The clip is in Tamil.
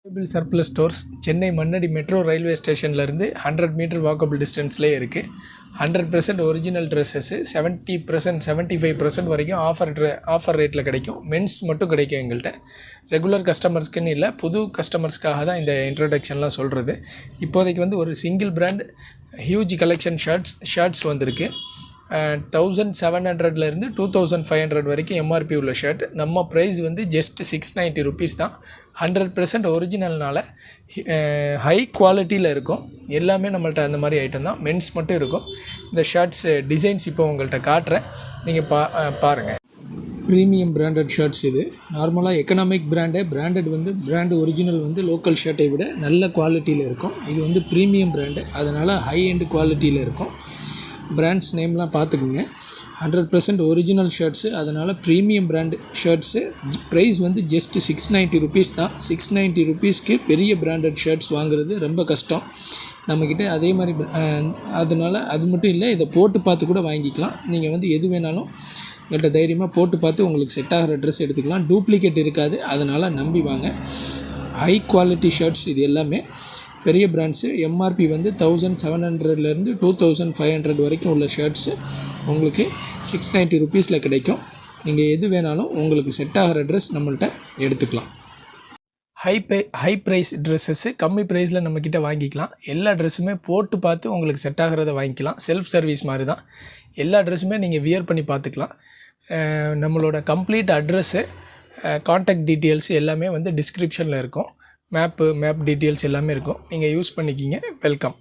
Available surplus stores Chennai Mannadi metro railway ஸ்டேஷன்லேருந்து 100 மீட்டர் வாக்கபிள் டிஸ்டன்ஸ்லேயே இருக்குது. 100% ஒரிஜினல் ட்ரெஸ்ஸஸ்ஸு 70% 75% வரைக்கும் ஆஃபர் ரேட்டில் கிடைக்கும். மென்ஸ் மட்டும் கிடைக்கும் எங்கள்கிட்ட. ரெகுலர் கஸ்டமர்ஸ்க்குன்னு இல்லை, புது கஸ்டமர்ஸ்க்காக தான் இந்த இன்ட்ரடக்ஷன்லாம் சொல்கிறது. இப்போதைக்கு வந்து ஒரு single brand huge collection shirts வந்திருக்கு. 1700லேருந்து 2500 வரைக்கும் எம்ஆர்பி உள்ள ஷர்ட். நம்ம ப்ரைஸ் வந்து ஜஸ்ட் 690 ருபீஸ் தான். 100% ஒரிஜினல்னால ஹை குவாலிட்டியில் இருக்கும். எல்லாமே நம்மள்ட்ட அந்த மாதிரி ஐட்டம் தான். மென்ஸ் மட்டும் இருக்கும். இந்த ஷர்ட்ஸ் டிசைன்ஸ் இப்போ உங்கள்கிட்ட காட்டுறேன், நீங்கள் பாருங்கள். ப்ரீமியம் பிராண்டட் ஷர்ட்ஸ் இது. நார்மலாக எக்கனாமிக் பிராண்டட் வந்து பிராண்டு ஒரிஜினல் வந்து லோக்கல் ஷர்ட்டை விட நல்ல குவாலிட்டியில் இருக்கும். இது வந்து ப்ரீமியம் பிராண்டு, அதனால் ஹை எண்ட் குவாலிட்டியில் இருக்கும். பிராண்ட்ஸ் நேம்லாம் பார்த்துக்குங்க. 100% ஒரிஜினல் ஷர்ட்ஸு, அதனால் ப்ரீமியம் பிராண்டு ஷர்ட்ஸு. ப்ரைஸ் வந்து ஜஸ்ட்டு 690 ருபீஸ் தான். 690 ருபீஸ்க்கு பெரிய பிராண்டட் ஷர்ட்ஸ் வாங்குறது ரொம்ப கஷ்டம் நம்மக்கிட்ட. அதே மாதிரி அதனால் அது மட்டும் இல்லை, இதை போட்டு பார்த்து கூட வாங்கிக்கலாம். நீங்கள் வந்து எது வேணாலும் எங்கள்கிட்ட தைரியமாக போட்டு பார்த்து உங்களுக்கு செட் ஆகிற ட்ரெஸ் எடுத்துக்கலாம். டூப்ளிகேட் இருக்காது, அதனால் நம்பி வாங்க. ஹை குவாலிட்டி ஷர்ட்ஸ் இது எல்லாமே. பெரிய பிராண்ட்ஸு. எம்ஆர்பி வந்து 1700லேருந்து 2500 வரைக்கும் உள்ள ஷர்ட்ஸு உங்களுக்கு 690 ருபீஸில் கிடைக்கும். நீங்கள் எது வேணாலும் உங்களுக்கு செட் ஆகிற ட்ரெஸ் நம்மள்கிட்ட எடுத்துக்கலாம். ஹை ப்ரைஸ் ட்ரெஸ்ஸஸ்ஸு கம்மி ப்ரைஸில் நம்மக்கிட்ட வாங்கிக்கலாம். எல்லா ட்ரெஸ்ஸுமே போட்டு பார்த்து உங்களுக்கு செட் ஆகிறத வாங்கிக்கலாம். செல்ஃப் சர்வீஸ் மாதிரி தான். எல்லா ட்ரெஸ்ஸுமே நீங்கள் வியர் பண்ணி பார்த்துக்கலாம். நம்மளோட கம்ப்ளீட் அட்ரெஸ்ஸு, கான்டாக்ட் டீட்டெயில்ஸ் எல்லாமே வந்து டிஸ்கிரிப்ஷனில் இருக்கும். மேப் டீட்டெயில்ஸ் எல்லாமே இருக்கும். நீங்கள் யூஸ் பண்ணிக்கிங்க. வெல்கம்.